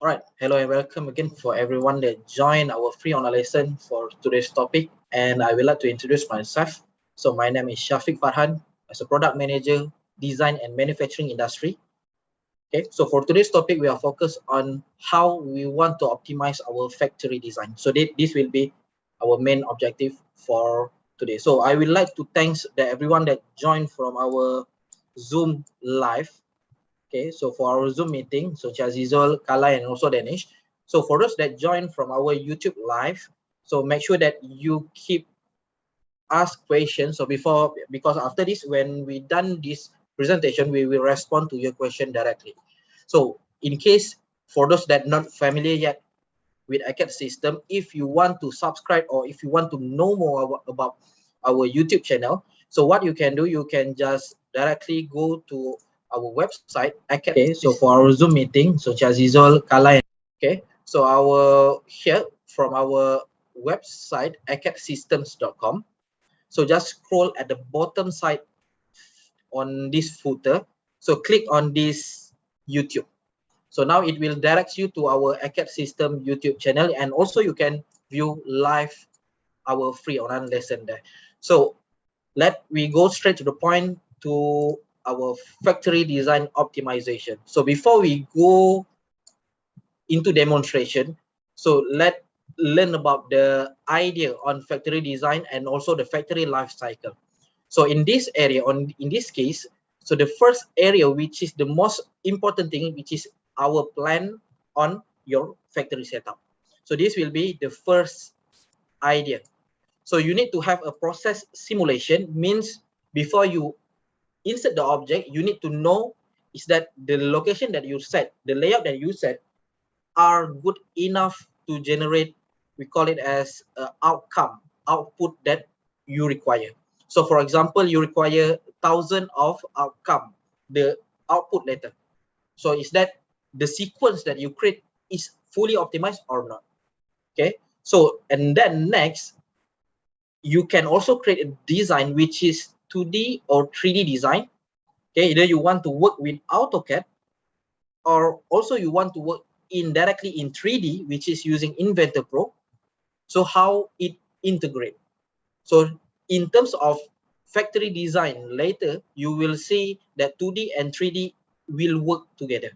All right, hello and welcome again for everyone that joined our free online lesson for today's topic. And I would like to introduce myself. So my name is Shafiq Farhan, as a product manager, design and manufacturing industry. Okay, so for today's topic, we are focused on how we want to optimize our factory design. So this will be our main objective for today. So I would like to thank everyone that joined from our Zoom live. Okay, so for our Zoom meeting, so Chazizol, Kala, and also Danish. So for those that join from our YouTube live, so make sure that you keep ask questions. So because after this, when we done this presentation, we will respond to your question directly. So in case for those that not familiar yet with Acadsystems, if you want to subscribe or if you want to know more about our YouTube channel, so what you can do, you can just directly go to our website. Okay, so for our Zoom meeting, so Chazizol, Kala, okay, so our here from our website acadsystems.com. So just scroll at the bottom side on this footer. So click on this YouTube. So now it will direct you to our Acadsystems YouTube channel, and also you can view live our free online lesson there. So let we go straight to the point to our factory design optimization. So before we go into demonstration, so let's learn about the idea on factory design and also the factory life cycle. So in this area, in this case, so the first area, which is the most important thing, which is our plan on your factory setup. So this will be the first idea. So you need to have a process simulation, means before you insert the object, you need to know is that the location that you set, the layout that you set are good enough to generate, we call it as output that you require. So for example, you require 1,000 of outcome, the output letter. So is that the sequence that you create is fully optimized or not? Okay, so and then next, you can also create a design which is 2D or 3D design. Okay, either you want to work with AutoCAD or also you want to work indirectly in 3D, which is using Inventor Pro. So how it integrate. So in terms of factory design, later you will see that 2D and 3D will work together.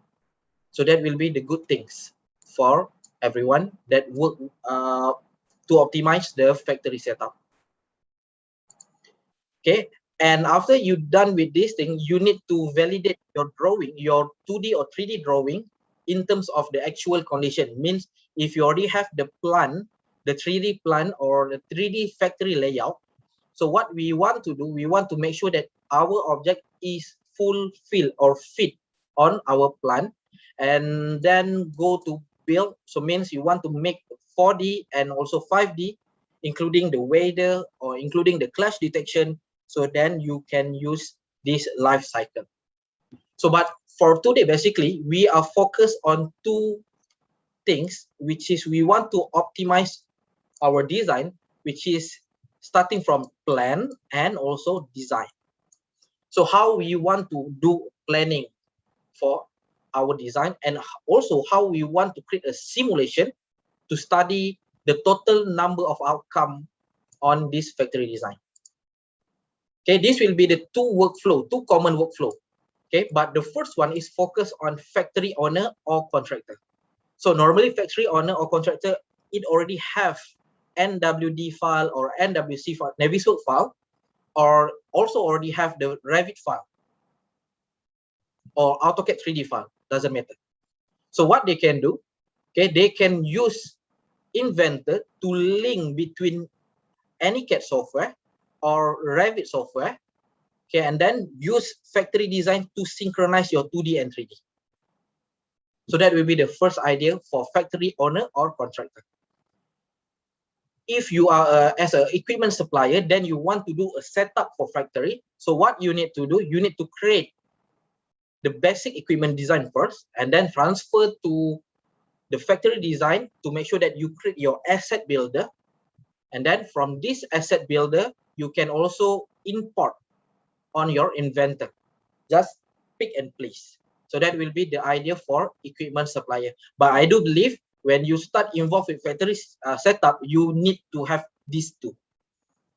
So that will be the good things for everyone that work to optimize the factory setup. Okay, and after you're done with this thing, you need to validate your drawing, your 2D or 3D drawing in terms of the actual condition. Means if you already have the plan, the 3D plan or the 3D factory layout, so what we want to do, we want to make sure that our object is fulfilled or fit on our plan, and then go to build. So means you want to make 4D and also 5D, including the weather or including the clash detection. So then you can use this life cycle. So but for today, basically, we are focused on two things, which is we want to optimize our design, which is starting from plan and also design. So how we want to do planning for our design, and also how we want to create a simulation to study the total number of outcome on this factory design. Okay, this will be the two common workflow. Okay, but the first one is focused on factory owner or contractor. So normally factory owner or contractor, it already have NWD file or NWC file, Navisworks file, or also already have the Revit file or AutoCAD 3D file, doesn't matter. So what they can do, okay, they can use Inventor to link between any CAD software or Revit software, okay, and then use factory design to synchronize your 2D and 3D. So that will be the first idea for factory owner or contractor. If you are as an equipment supplier, then you want to do a setup for factory. So what you need to do, you need to create the basic equipment design first, and then transfer to the factory design to make sure that you create your asset builder. And then from this asset builder, you can also import on your Inventor. Just pick and place. So that will be the idea for equipment supplier. But I do believe when you start involved with factory setup, you need to have these two.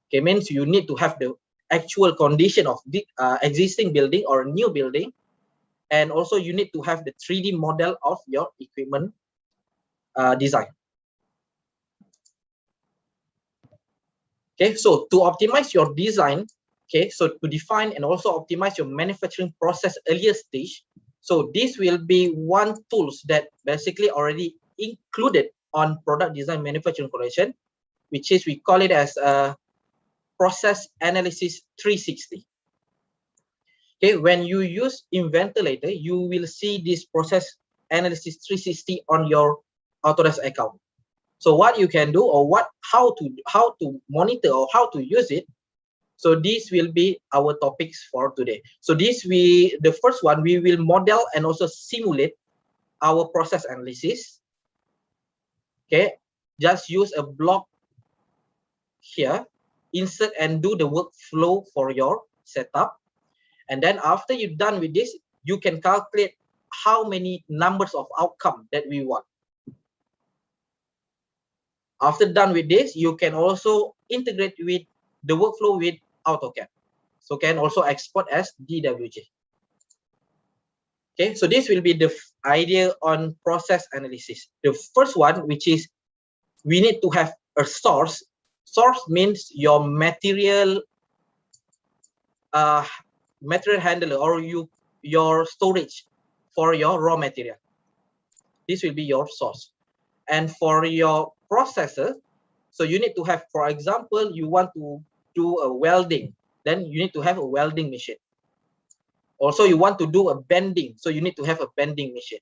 Okay, means you need to have the actual condition of the existing building or new building, and also you need to have the 3D model of your equipment design. Okay, so to optimize your design, okay, so to define and also optimize your manufacturing process earlier stage, so this will be one tools that basically already included on product design manufacturing correction, which is we call it as a process analysis 360. Okay, when you use Inventor later, you will see this process analysis 360 on your Autodesk account. So what you can do, or how to monitor or how to use it. So this will be our topics for today. So the first one, we will model and also simulate our process analysis. Okay, just use a block here, insert and do the workflow for your setup. And then after you're done with this, you can calculate how many numbers of outcome that we want. After done with this, you can also integrate with the workflow with AutoCAD. So can also export as DWG. Okay, so this will be the idea on process analysis. The first one, which is we need to have a source. Source means your material handler or your storage for your raw material. This will be your source. And for your processor, so you need to have, for example, you want to do a welding, then you need to have a welding machine. Also, you want to do a bending, so you need to have a bending machine.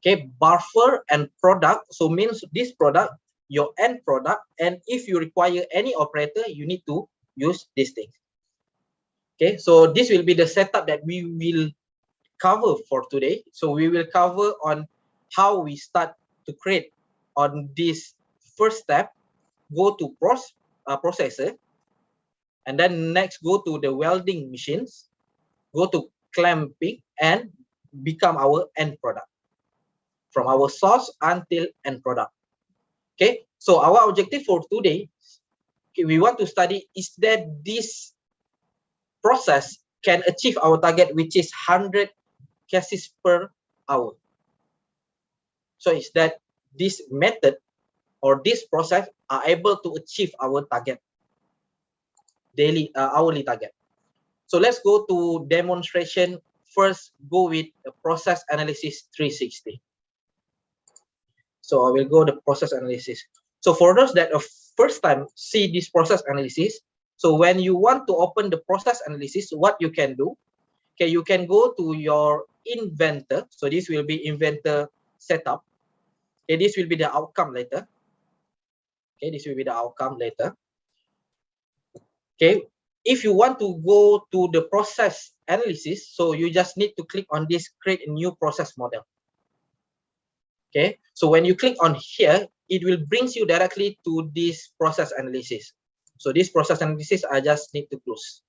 Okay, buffer and product, so means this product, your end product, and if you require any operator, you need to use this thing. Okay, so this will be the setup that we will cover for today. So we will cover on how we start to create on this first step, go to processor, and then next go to the welding machines, go to clamping, and become our end product from our source until end product. Okay, so our objective for today, okay, we want to study is that this process can achieve our target, which is 100 cases per hour. So is that this method or this process are able to achieve our target, daily hourly target. So let's go to demonstration. First, go with the process analysis 360. So I will go to process analysis. So for those that are first time see this process analysis, so when you want to open the process analysis, what you can do, okay, you can go to your Inventor. So this will be Inventor setup. Okay, this will be the outcome later. Okay, this will be the outcome later. Okay, if you want to go to the process analysis, so you just need to click on this create a new process model. Okay, so when you click on here, it will brings you directly to this process analysis. So this process analysis, I just need to close.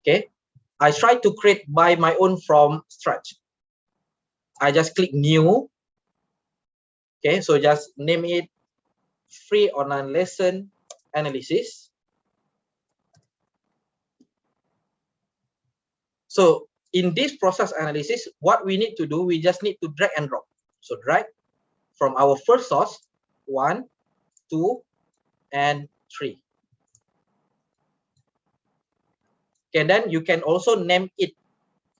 Okay, I try to create by my own from scratch. I just click new. Okay, so just name it free online lesson analysis. So in this process analysis, what we need to do, we just need to drag and drop. So drag from our first source, 1, 2, and 3. Okay, then you can also name it.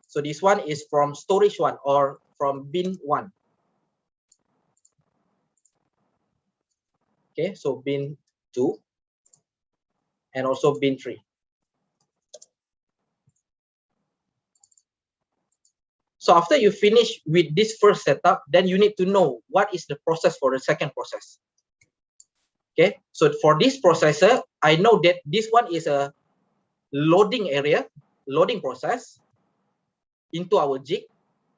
So this one is from storage 1 or from bin 1. Okay, so bin 2 and also bin 3. So after you finish with this first setup, then you need to know what is the process for the second process. Okay, so for this processor, I know that this one is a loading area, loading process into our jig,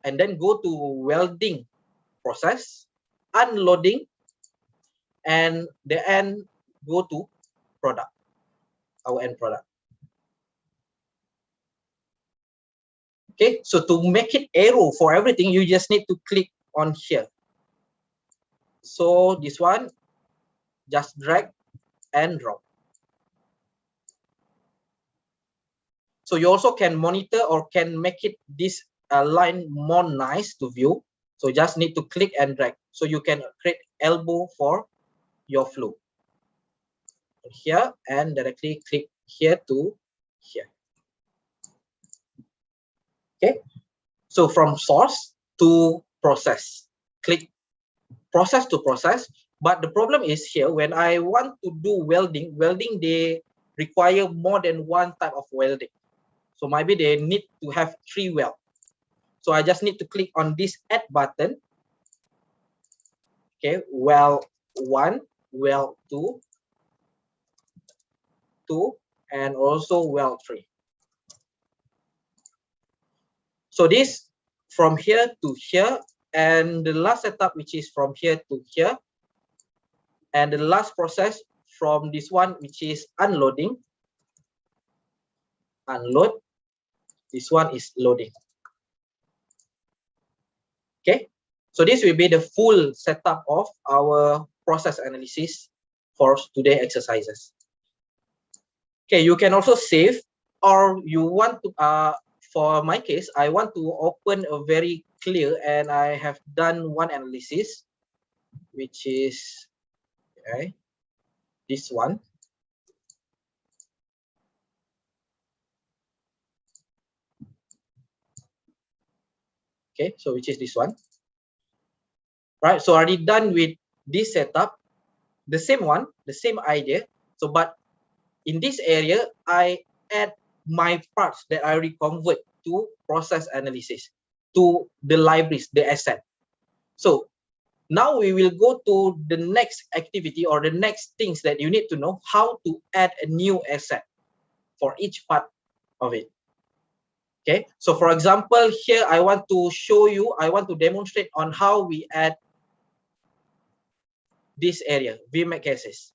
and then go to welding process, unloading, and the end go to product, our end product. Okay, so to make it arrow for everything, you just need to click on here. So this one, just drag and drop. So you also can monitor or can make it this line more nice to view. So just need to click and drag. So you can create elbow for your flow. Here and directly click here to here. Okay. So from source to process, click process to process. But the problem is here, when I want to do welding, they require more than one type of welding. So maybe they need to have 3 weld. So I just need to click on this add button. Okay, weld 1, weld 2, and also weld 3. So this from here to here, and the last setup which is from here to here, and the last process from this one which is unloading. Unload. This one is loading. Okay, so this will be the full setup of our process analysis for today's exercises. Okay, you can also save, or you want to for my case, I want to open a very clear, and I have done one analysis, which is okay, this one. Okay, so which is this one. Right, so already done with this setup, the same one, the same idea. So, but in this area, I add my parts that I already convert to process analysis, to the libraries, the asset. So now we will go to the next activity or the next things that you need to know, how to add a new asset for each part of it. Okay, so for example, here I want to show you, I want to demonstrate on how we add this area, VMAX cases.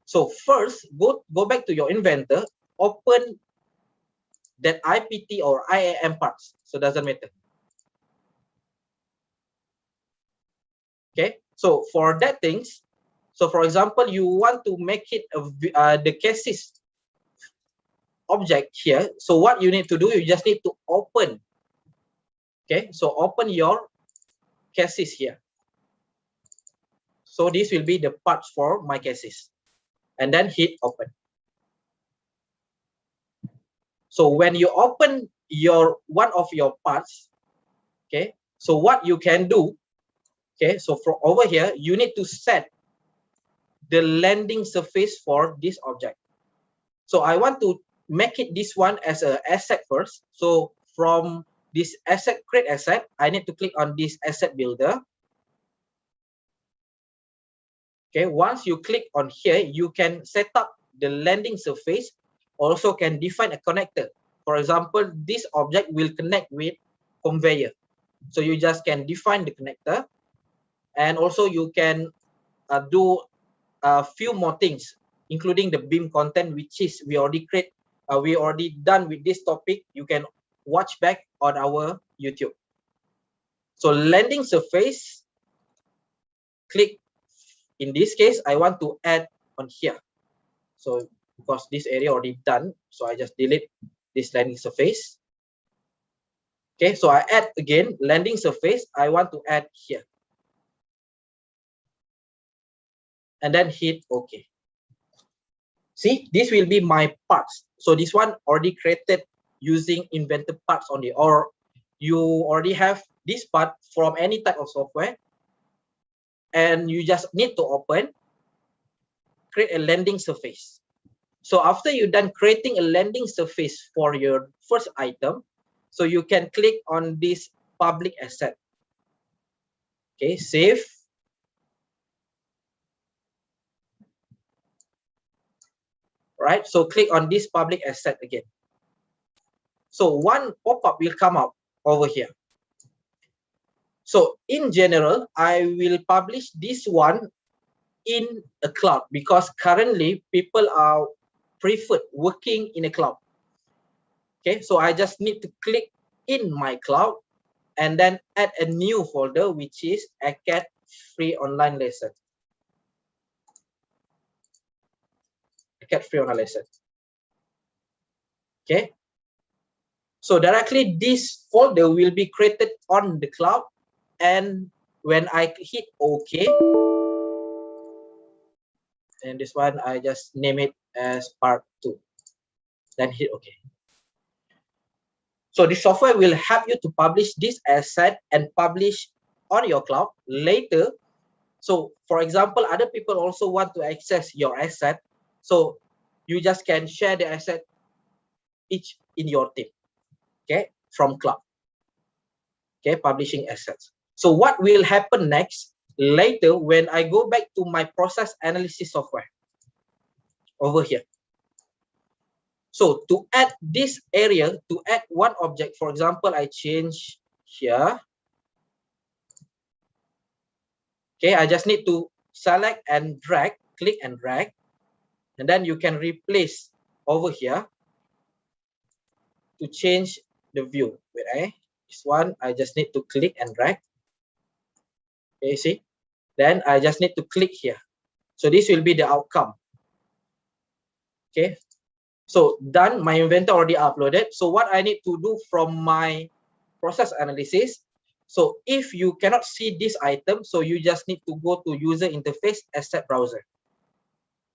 So first, go back to your Inventor, open that IPT or IAM parts. So doesn't matter. Okay, so for that things, so for example, you want to make it the cases object here. So what you need to do, you just need to open. Okay, so open your cases here. So this will be the parts for my cases, and then hit open. So when you open your one of your parts, okay, so what you can do, okay, so from over here, you need to set the landing surface for this object. So I want to make it this one as an asset first. So from this asset, create asset, I need to click on this asset builder. Okay, once you click on here, you can set up the landing surface, also can define a connector. For example, this object will connect with conveyor. So you just can define the connector, and also you can do a few more things, including the beam content, which is we already done with this topic. You can watch back on our YouTube. So landing surface, click. In this case, I want to add on here. So because this area already done, so I just delete this landing surface. Okay, so I add again landing surface. I want to add here, and then hit OK. See, this will be my parts. So this one already created using Inventor parts only, or you already have this part from any type of software, and you just need to open, create a landing surface. So after you're done creating a landing surface for your first item, so you can click on this public asset. Okay, save. Right, so click on this public asset again. So one pop-up will come up over here. So in general, I will publish this one in a cloud, because currently people are preferred working in a cloud. Okay, so I just need to click in my cloud and then add a new folder, which is Acad free online lesson. Acad free online lesson. Okay. So directly this folder will be created on the cloud, and when I hit OK, and this one I just name it as part 2, then hit OK. So the software will help you to publish this asset and publish on your cloud later. So for example, other people also want to access your asset, so you just can share the asset each in your team, okay, from cloud. Okay, publishing assets. So what will happen next later when I go back to my process analysis software over here? So to add this area, to add one object, for example, I change here. Okay, I just need to select and drag, click and drag, and then you can replace over here to change the view. Wait, this one I just need to click and drag. Okay, you see? Then I just need to click here. So this will be the outcome. Okay. So done, my inventor already uploaded. So what I need to do from my process analysis, so if you cannot see this item, so you just need to go to user interface asset browser.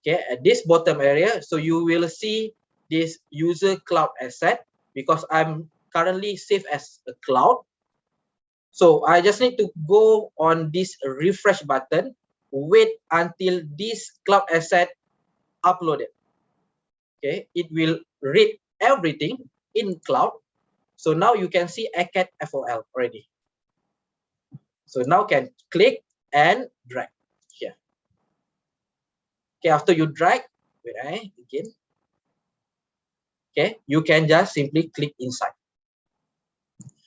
Okay, at this bottom area, so you will see this user cloud asset because I'm currently saved as a cloud. So I just need to go on this refresh button, wait until this cloud asset uploaded. Okay, it will read everything in cloud. So now you can see Acad FOL already. So now can click and drag here. Okay, after you drag, wait, again. Okay, you can just simply click inside.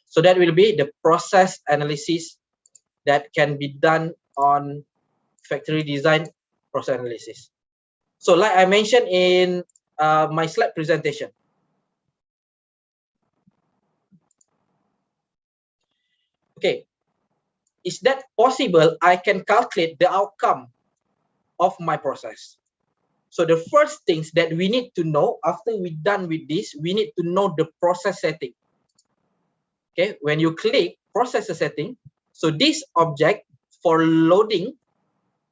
So that will be the process analysis that can be done on factory design process analysis. So like I mentioned in my slide presentation, okay, is that possible? I can calculate the outcome of my process. So the first things that we need to know after we're done with this, we need to know the process setting. Okay, when you click process setting, so this object for loading,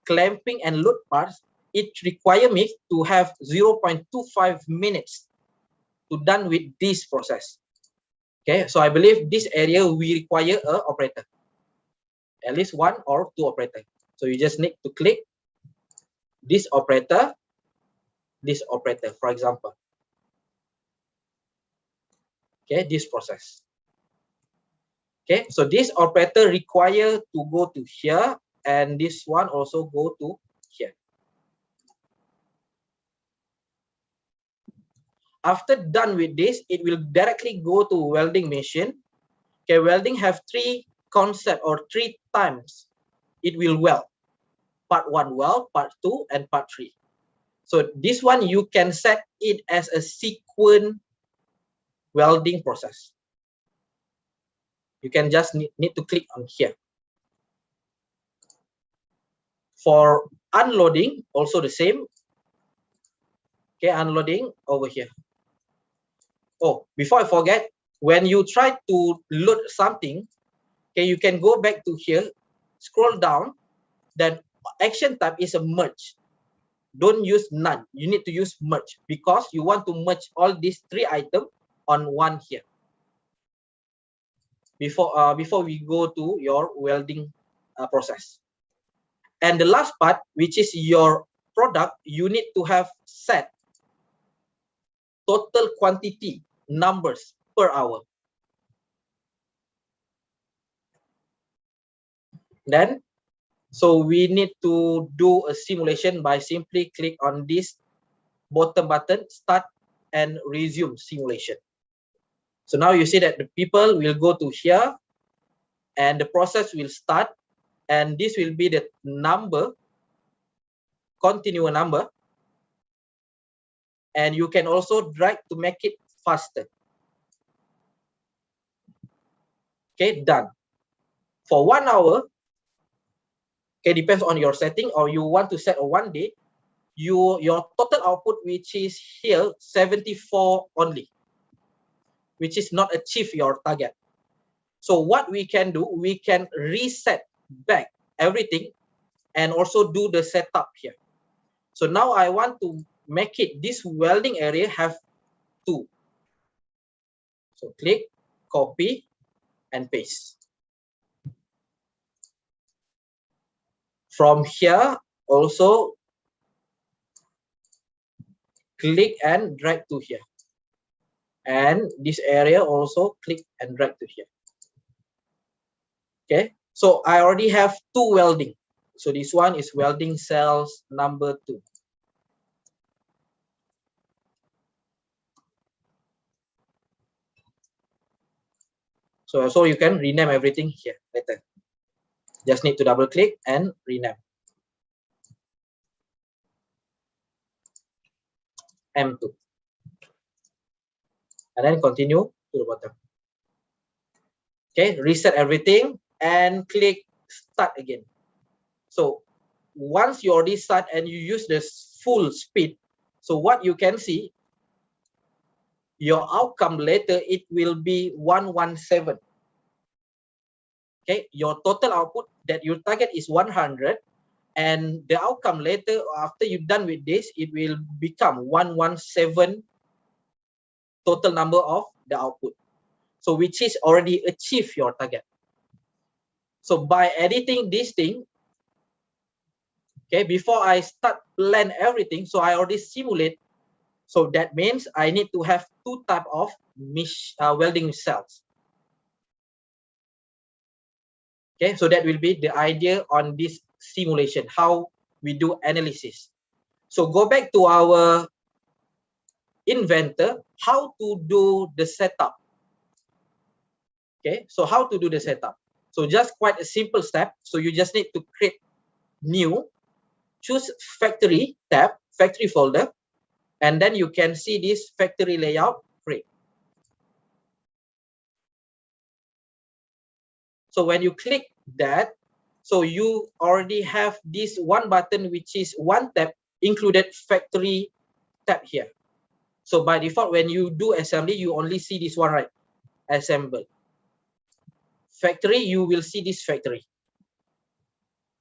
clamping and load parts, it requires me to have 0.25 minutes to done with this process. Okay, so I believe this area we require a operator, at least 1 or 2 operator. So you just need to click this operator, for example. Okay, this process. Okay, so this operator require to go to here, and this one also go to here. After done with this, it will directly go to welding machine. Okay, welding have 3 concept or 3 times it will weld. Part 1 weld, part 2, and part 3. So this one you can set it as a sequence welding process. You can just need to click on here. For unloading, also the same. Okay, unloading over here. Oh, before I forget, when you try to load something, okay, you can go back to here, scroll down, then action type is a merge. Don't use none. You need to use merge because you want to merge all these 3 items on one here. Before we go to your welding process. And the last part, which is your product, you need to have set total quantity numbers per hour. Then, so we need to do a simulation by simply click on this bottom button, start and resume simulation. So now you see that the people will go to here and the process will start, and this will be the number, continuous number, and you can also drag to make it faster. Okay, done. For 1 hour, okay, depends on your setting, or you want to set a 1 day, your total output, which is here 74 only, which is not achieve your target. So what we can do, we can reset back everything and also do the setup here. So now I want to make it, this welding area have 2. So click, copy, and paste. From here, also click and drag to here. And this area also click and drag to here. Okay, so I already have 2 welding. So this one is welding cells number 2. So you can rename everything here later. Just need to double click and rename. M2. And then continue to the bottom. Okay, reset everything and click start again. So once you already start and you use the full speed, so what you can see, your outcome later, it will be 117. Okay, your total output that your target is 100, and the outcome later after you're done with this, it will become 117 total number of the output. So which is already achieve your target. So by editing this thing, okay, before I start plan everything, so I already simulate. So that means I need to have 2 type of welding cells. Okay, so that will be the idea on this simulation, how we do analysis. So go back to our Inventor, how to do the setup. Okay, so how to do the setup. So just quite a simple step. So you just need to create new, choose factory tab, factory folder, and then you can see this factory layout create. So when you click that, so you already have this one button, which is one tab included factory tab here. So by default, when you do assembly, you only see this one, right? Assemble. Factory, you will see this factory.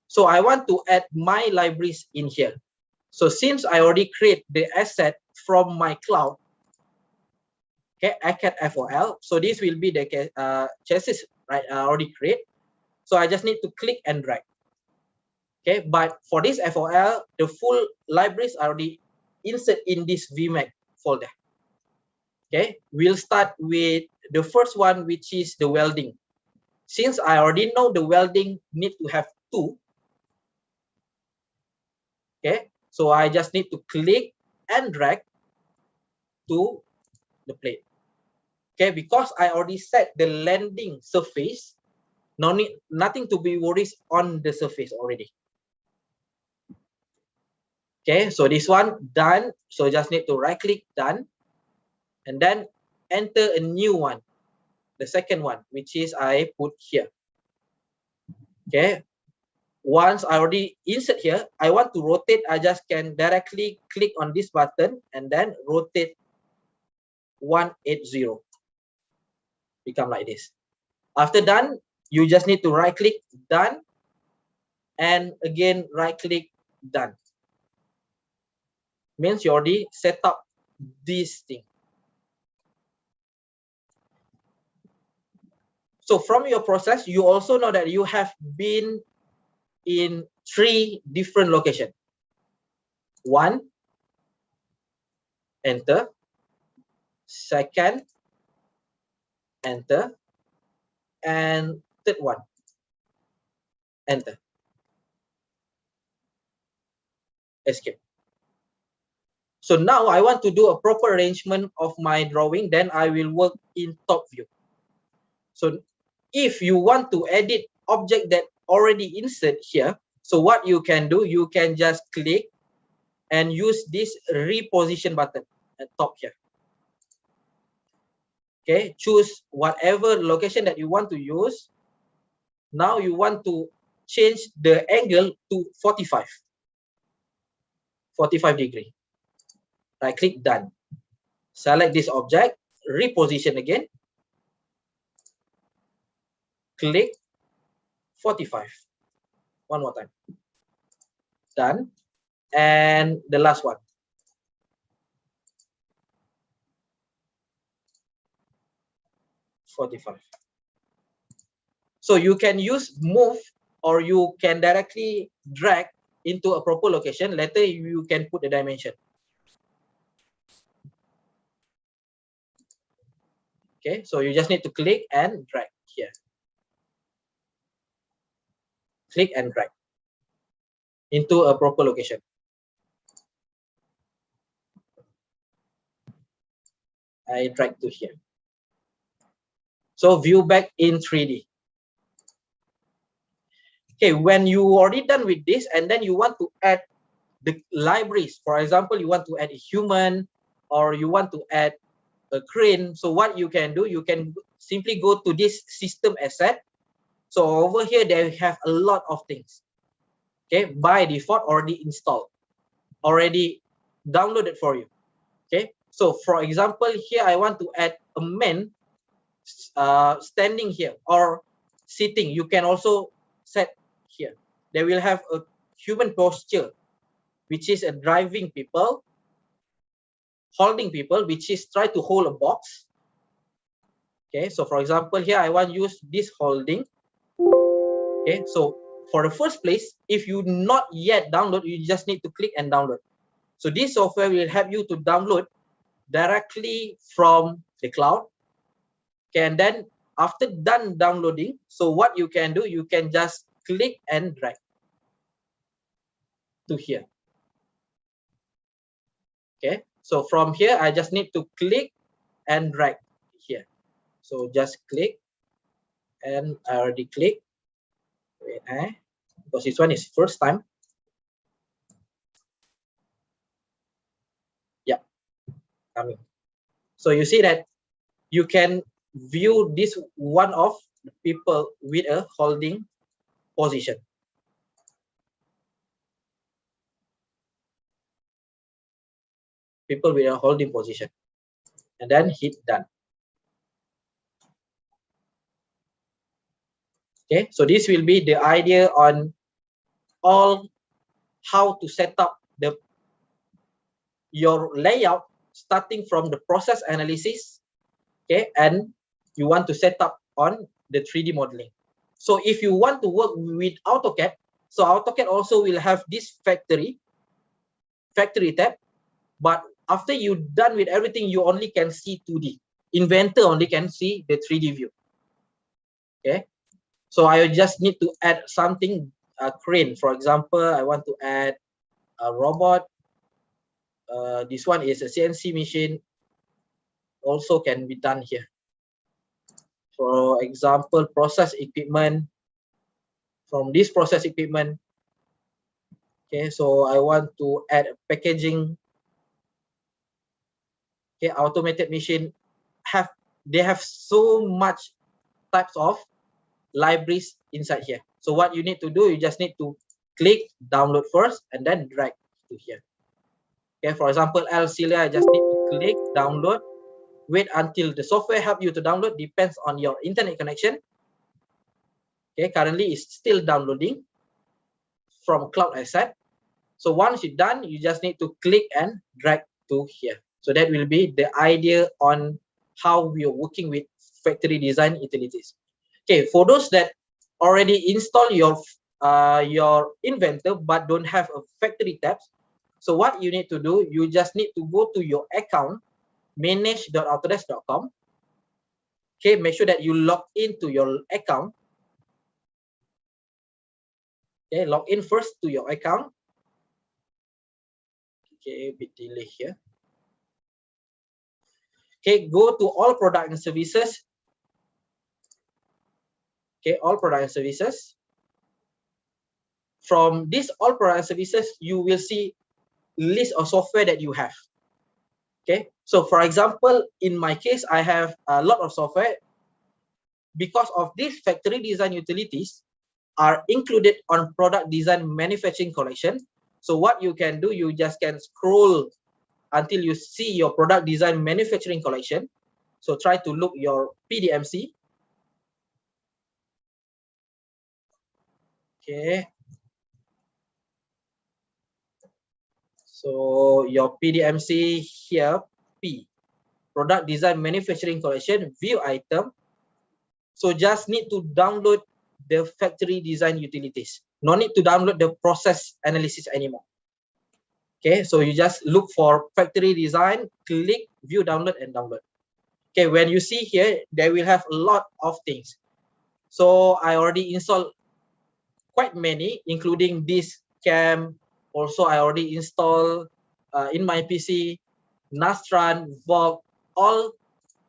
So I want to add my libraries in here. So since I already create the asset from my cloud, okay, Acad FOL. So this will be the chassis, right? I already create. So I just need to click and drag. Okay, but for this FOL, the full libraries are already insert in this VMAX folder. Okay, we'll start with the first one, which is the welding. Since I already know the welding need to have 2, okay, so I just need to click and drag to the plate. Okay, because I already set the landing surface, nothing to be worried on the surface already. Okay, so this one done. So just need to right click, done, and then enter a new one, the second one, which is I put here. Okay, once I already insert here, I want to rotate, I just can directly click on this button and then rotate 180. Become like this. After done, you just need to right click, done, and again right click, done. Means you already set up this thing. So from your process, you also know that you have been in 3 different locations. 1, enter. Second, enter. And third one, enter. Escape. So now I want to do a proper arrangement of my drawing, then I will work in top view. So if you want to edit object that already insert here, so what you can do, you can just click and use this reposition button at top here. Okay, choose whatever location that you want to use. Now you want to change the angle to 45 degree. Right click, done. Select this object, reposition again, click 45. One more time. Done. And the last one. $45. So you can use move, or you can directly drag into a proper location. Later you can put the dimension. Okay, so you just need to click and drag here. Click and drag into a proper location. I drag to here. So view back in 3D. Okay, when you already done with this, and then you want to add the libraries. For example, you want to add a human, or you want to add a crane. So what you can do, you can simply go to this system asset. So over here, they have a lot of things. Okay, by default already installed, already downloaded for you. Okay, so for example, here I want to add a man standing here or sitting. You can also set here. They will have a human posture, which is a driving people, holding people, which is try to hold a box. Okay, so for example, here I want to use this holding. Okay, so for the first place, if you not yet download, you just need to click and download. So this software will help you to download directly from the cloud. Okay, and then after done downloading, so what you can do, you can just click and drag to here. Okay, so from here, I just need to click and drag here. So just click, and I already click. Wait, because this one is first time. Yeah, coming. So you see that you can view this one of the people with a holding position. People with a holding position, and then hit done. Okay, so this will be the idea on all how to set up your layout, starting from the process analysis. Okay, and you want to set up on the 3D modeling. So if you want to work with AutoCAD, so AutoCAD also will have this factory tab, but after you done with everything, you only can see 2D. Inventor only can see the 3D view. Okay, so I just need to add something, a crane. For example, I want to add a robot. This one is a CNC machine. Also can be done here. For example, process equipment. From this process equipment, okay, so I want to add a packaging. Okay, automated machine they have so much types of libraries inside here. So what you need to do, you just need to click download first and then drag to here. Okay, for example, Celia, I just need to click download. Wait until the software help you to download, depends on your internet connection. Okay, currently it's still downloading from cloud asset. So once you're done, you just need to click and drag to here. So that will be the idea on how we are working with factory design utilities. Okay, for those that already install your Inventor but don't have a factory tabs, so what you need to do, you just need to go to your account, manage.autodesk.com. Okay, make sure that you log into your account. Okay, log in first to your account. Okay, a bit delay here. Okay, go to all product and services. Okay, all product and services. From this all product and services, you will see list of software that you have. Okay, so for example, in my case, I have a lot of software. Because of these factory design utilities are included on product design manufacturing collection. So what you can do, you just can scroll until you see your product design manufacturing collection. So try to look your PDMC. Okay. So your PDMC here, P, product design manufacturing collection, view item. So just need to download the factory design utilities. No need to download the process analysis anymore. Okay, so you just look for factory design, click view download and download. Okay, when you see here, they will have a lot of things. So I already installed quite many, including this cam. Also, I already installed in my PC, Nastran, Vogue, all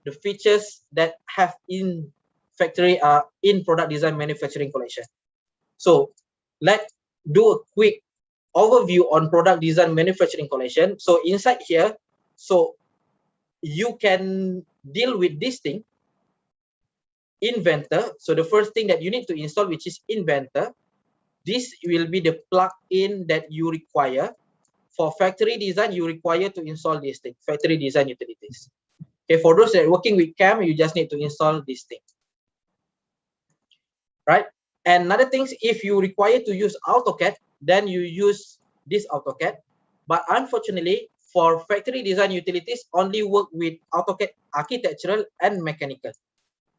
the features that have in factory in product design manufacturing collection. So let's do a quick overview on product design manufacturing collection. So inside here, so you can deal with this thing, Inventor. So the first thing that you need to install, which is Inventor. This will be the plugin that you require. For factory design, you require to install this thing, factory design utilities. Okay, for those that are working with CAM, you just need to install this thing. Right? And another thing, if you require to use AutoCAD, then you use this AutoCAD. But unfortunately, for factory design utilities, only work with AutoCAD architectural and mechanical.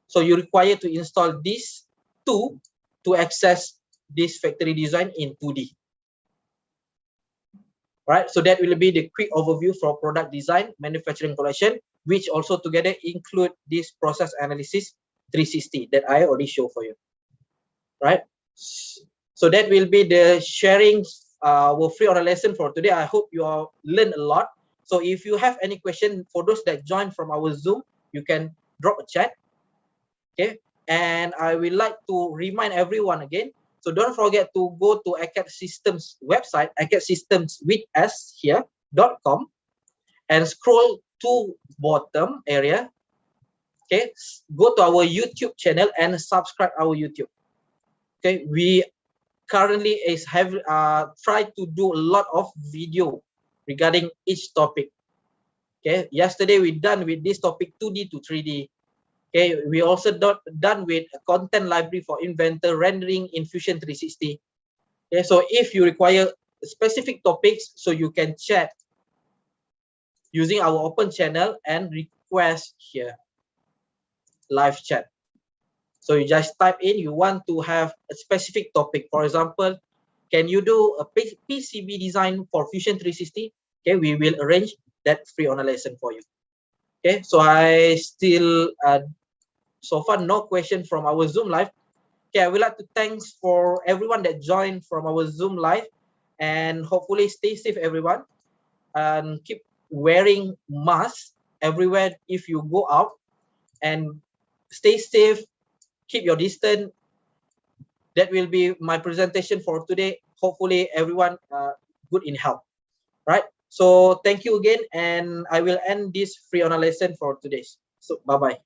So you require to install these two to access this factory design in 2D. Right? So that will be the quick overview for product design manufacturing collection, which also together include this process analysis 360 that I already show for you. Right? So that will be the sharing our free online lesson for today. I hope you all learned a lot. So if you have any question for those that joined from our Zoom, you can drop a chat. Okay, and I would like to remind everyone again. So don't forget to go to Acadsystems website, Acadsystems with S here.com, and scroll to bottom area. Okay, go to our YouTube channel and subscribe our YouTube. Okay, we currently try to do a lot of video regarding each topic. Okay, yesterday we done with this topic 2D to 3D. Okay, we also done with a content library for Inventor rendering in Fusion 360. Okay, so if you require specific topics, so you can chat using our open channel and request here, live chat. So you just type in, you want to have a specific topic. For example, can you do a PCB design for Fusion 360? Okay, we will arrange that free online lesson for you. Okay, so I still so far no question from our Zoom live. Okay, I would like to thanks for everyone that joined from our Zoom live, and hopefully stay safe everyone, and keep wearing masks everywhere if you go out, and stay safe, keep your distance. That will be my presentation for today. Hopefully everyone good in health, right? So thank you again, and I will end this free online lesson for today. So bye bye.